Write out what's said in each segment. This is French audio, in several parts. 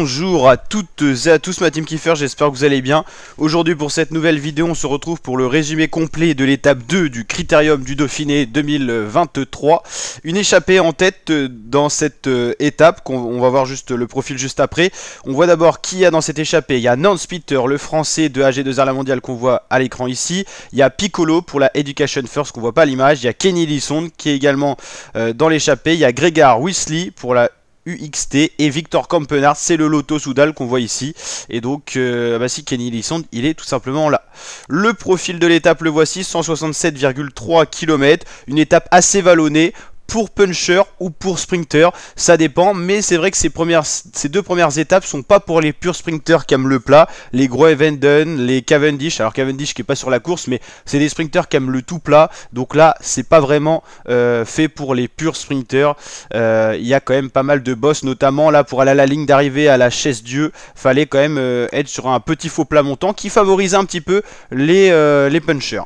Bonjour à toutes et à tous ma team Kiefer, j'espère que vous allez bien. Aujourd'hui pour cette nouvelle vidéo on se retrouve pour le résumé complet de l'étape 2 du Critérium du Dauphiné 2023. Une échappée en tête dans cette étape, on va voir juste le profil juste après. On voit d'abord qui y a dans cette échappée. Il y a Nance Peter, le français de AG2R La Mondiale qu'on voit à l'écran ici. Il y a Piccolo pour la Education First qu'on voit pas à l'image. Il y a Kenny Lisson qui est également dans l'échappée. Il y a Gregor Weasley pour la UXT et Victor Campenard, c'est le Lotto Soudal qu'on voit ici. Et donc, si Kenny Lisson, il est tout simplement là. Le profil de l'étape, le voici, 167,3 km, une étape assez vallonnée. Pour puncher ou pour sprinter, ça dépend, mais c'est vrai que ces deux premières étapes sont pas pour les purs sprinters qui aiment le plat, les Groenewegen, les Cavendish, alors Cavendish qui est pas sur la course, mais c'est des sprinters qui aiment le tout plat, donc là c'est pas vraiment fait pour les purs sprinters. Il y a quand même pas mal de boss, notamment là pour aller à la ligne d'arrivée à la chaise Dieu, fallait quand même être sur un petit faux plat montant qui favorise un petit peu les punchers.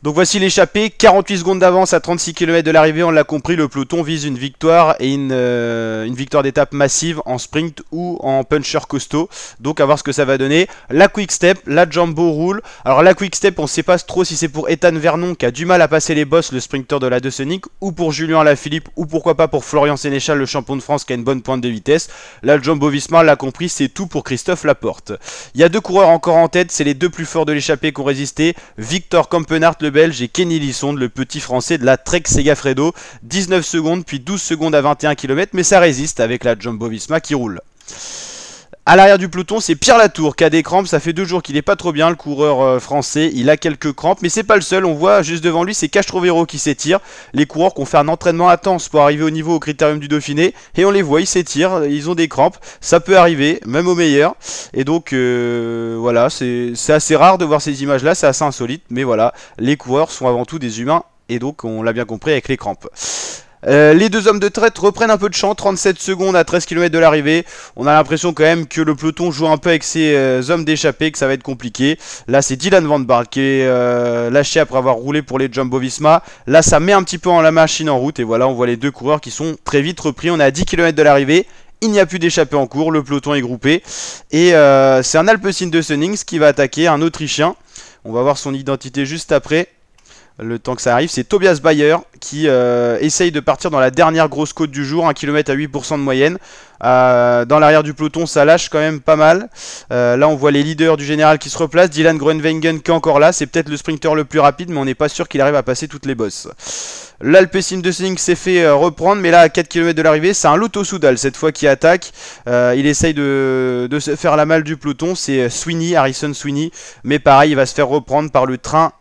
Donc voici l'échappée, 48 secondes d'avance à 36 km de l'arrivée, on l'a compris, le peloton vise une victoire et une victoire d'étape massive en sprint ou en puncher costaud. Donc à voir ce que ça va donner. La quick step, la jumbo roule. Alors la quick step, on ne sait pas trop si c'est pour Ethan Vernon qui a du mal à passer les bosses, le sprinter de la De Sonic, ou pour Julien Alaphilippe, ou pourquoi pas pour Florian Sénéchal, le champion de France qui a une bonne pointe de vitesse. La Jumbo Visma, l'a compris, c'est tout pour Christophe Laporte. Il y a deux coureurs encore en tête, c'est les deux plus forts de l'échappée qui ont résisté. Victor Campenard, le Belge, et Kenny Lisson, le petit français de la Trek Segafredo. 19 secondes puis 12 secondes à 21 km, mais ça résiste avec la Jumbo Visma qui roule. À l'arrière du peloton, c'est Pierre Latour qui a des crampes. Ça fait 2 jours qu'il est pas trop bien, le coureur français. Il a quelques crampes, mais c'est pas le seul. On voit juste devant lui, c'est Castrovero qui s'étire. Les coureurs qui ont fait un entraînement intense pour arriver au niveau au Critérium du Dauphiné. Et on les voit, ils s'étirent, ils ont des crampes. Ça peut arriver, même au meilleur. Et donc, voilà, c'est assez rare de voir ces images-là. C'est assez insolite. Mais voilà, les coureurs sont avant tout des humains. Et donc, on l'a bien compris avec les crampes. Les deux hommes de tête reprennent un peu de champ, 37 secondes à 13 km de l'arrivée. On a l'impression quand même que le peloton joue un peu avec ses hommes d'échappée, que ça va être compliqué. Là c'est Dylan Van Baarle qui est lâché après avoir roulé pour les Jumbo Visma. Là ça met un petit peu la machine en route et voilà on voit les deux coureurs qui sont très vite repris. On est à 10 km de l'arrivée. Il n'y a plus d'échappée en cours, le peloton est groupé. Et c'est un Alpecin de Sunnings qui va attaquer, un Autrichien. On va voir son identité juste après. Le temps que ça arrive, c'est Tobias Bayer qui essaye de partir dans la dernière grosse côte du jour, 1 km à 8% de moyenne. Dans l'arrière du peloton, ça lâche quand même pas mal. Là, on voit les leaders du général qui se replacent. Dylan Groenewegen qui est encore là. C'est peut-être le sprinter le plus rapide, mais on n'est pas sûr qu'il arrive à passer toutes les bosses. L'Alpecin de Sunnings s'est fait reprendre, mais là, à 4 km de l'arrivée, c'est un Lotto Soudal cette fois qui attaque. Il essaye de se faire la malle du peloton. C'est Sweeney, Harrison Sweeney. Mais pareil, il va se faire reprendre par le train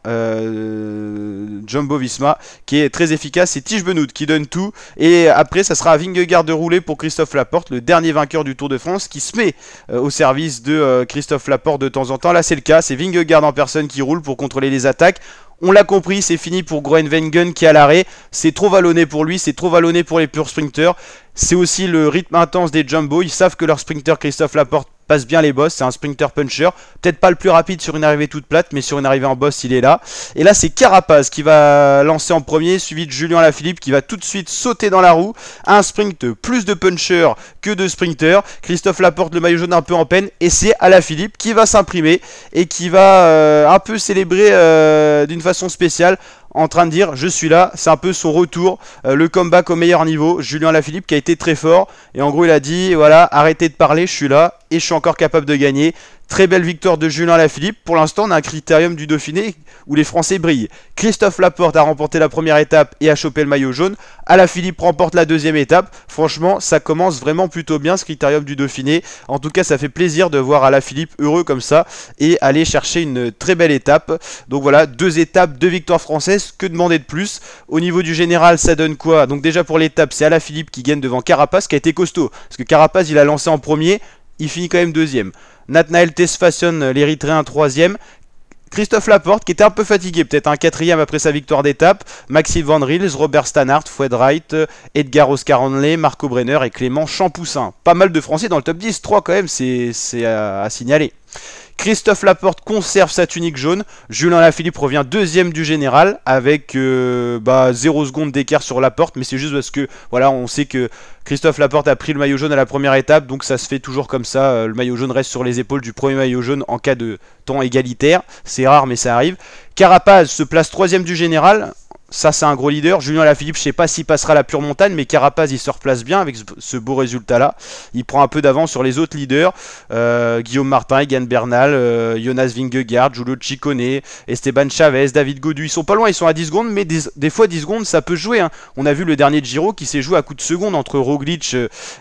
Jumbo Visma qui est très efficace. C'est Tige Benoît qui donne tout. Et après, ça sera à Vingegaard de rouler pour Christophe Laporte, le dernier vainqueur du Tour de France, qui se met au service de Christophe Laporte de temps en temps. Là, c'est le cas. C'est Vingegaard en personne qui roule pour contrôler les attaques. On l'a compris, c'est fini pour Groenewegen qui est à l'arrêt. C'est trop vallonné pour lui, c'est trop vallonné pour les purs sprinters. C'est aussi le rythme intense des Jumbo. Ils savent que leur sprinter Christophe Laporte passe bien les bosses. C'est un sprinter puncher. Peut-être pas le plus rapide sur une arrivée toute plate, mais sur une arrivée en boss, il est là. Et là, c'est Carapaz qui va lancer en premier, suivi de Julien Alaphilippe qui va tout de suite sauter dans la roue. Un sprint, plus de puncher que de sprinter. Christophe Laporte, le maillot jaune un peu en peine. Et c'est Alaphilippe qui va s'imprimer et qui va un peu célébrer d'une façon spéciale, en train de dire je suis là, c'est un peu son retour, le comeback au meilleur niveau. Julien Alaphilippe qui a été très fort et en gros il a dit voilà, arrêtez de parler, je suis là et je suis encore capable de gagner. Très belle victoire de Julien Alaphilippe. Pour l'instant, on a un Critérium du Dauphiné où les Français brillent. Christophe Laporte a remporté la première étape et a chopé le maillot jaune. Alaphilippe remporte la deuxième étape. Franchement, ça commence vraiment plutôt bien ce Critérium du Dauphiné. En tout cas, ça fait plaisir de voir Alaphilippe heureux comme ça et aller chercher une très belle étape. Donc voilà, 2 étapes, 2 victoires françaises. Que demander de plus? Au niveau du général, ça donne quoi? Donc déjà pour l'étape, c'est Alaphilippe qui gagne devant Carapaz qui a été costaud. Parce que Carapaz, il a lancé en premier, il finit quand même deuxième. Nathanael Tesfacion, l'Érythréen, 3ème. Christophe Laporte qui était un peu fatigué, peut-être un 4ème après sa victoire d'étape. Maxime Van Riels, Robert Stannard, Fouad Wright, Edgar Oscar Onley, Marco Brenner et Clément Champoussin. Pas mal de Français dans le top 10, 3 quand même, c'est à signaler. Christophe Laporte conserve sa tunique jaune. Julien Lafilippe revient deuxième du général avec 0 secondes d'écart sur Laporte. Mais c'est juste parce que voilà, on sait que Christophe Laporte a pris le maillot jaune à la première étape. Donc ça se fait toujours comme ça. Le maillot jaune reste sur les épaules du premier maillot jaune en cas de temps égalitaire. C'est rare mais ça arrive. Carapaz se place troisième du général. Ça c'est un gros leader. Julien Lafilippe, je sais pas s'il passera la pure montagne, mais Carapaz il se replace bien avec ce beau résultat là. Il prend un peu d'avance sur les autres leaders. Guillaume Martin, Egan Bernal, Jonas Vingegaard, Giulio Ciccone, Esteban Chavez, David Gaudu. Ils sont pas loin, ils sont à 10 secondes, mais des fois 10 secondes ça peut jouer. Hein. On a vu le dernier Giro qui s'est joué à coup de seconde entre Roglic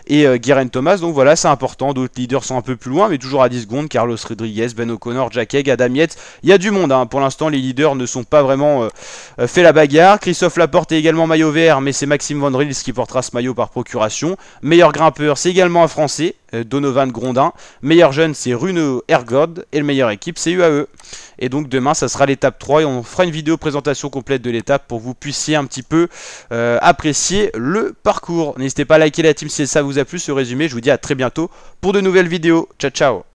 et Geraint Thomas. Donc voilà, c'est important. D'autres leaders sont un peu plus loin, mais toujours à 10 secondes. Carlos Rodriguez, Ben O'Connor, Jack Haig, Adam Yates. Il y a du monde. Hein. Pour l'instant, les leaders ne sont pas vraiment fait la bagarre. Christophe Laporte est également maillot vert, mais c'est Maxime Van Rils qui portera ce maillot par procuration. Meilleur grimpeur, c'est également un Français, Donovan Grondin. Meilleur jeune, c'est Runo Ergod. Et le meilleur équipe, c'est UAE. Et donc demain, ça sera l'étape 3 et on fera une vidéo présentation complète de l'étape pour que vous puissiez un petit peu apprécier le parcours. N'hésitez pas à liker la team si ça vous a plu ce résumé. Je vous dis à très bientôt pour de nouvelles vidéos. Ciao, ciao.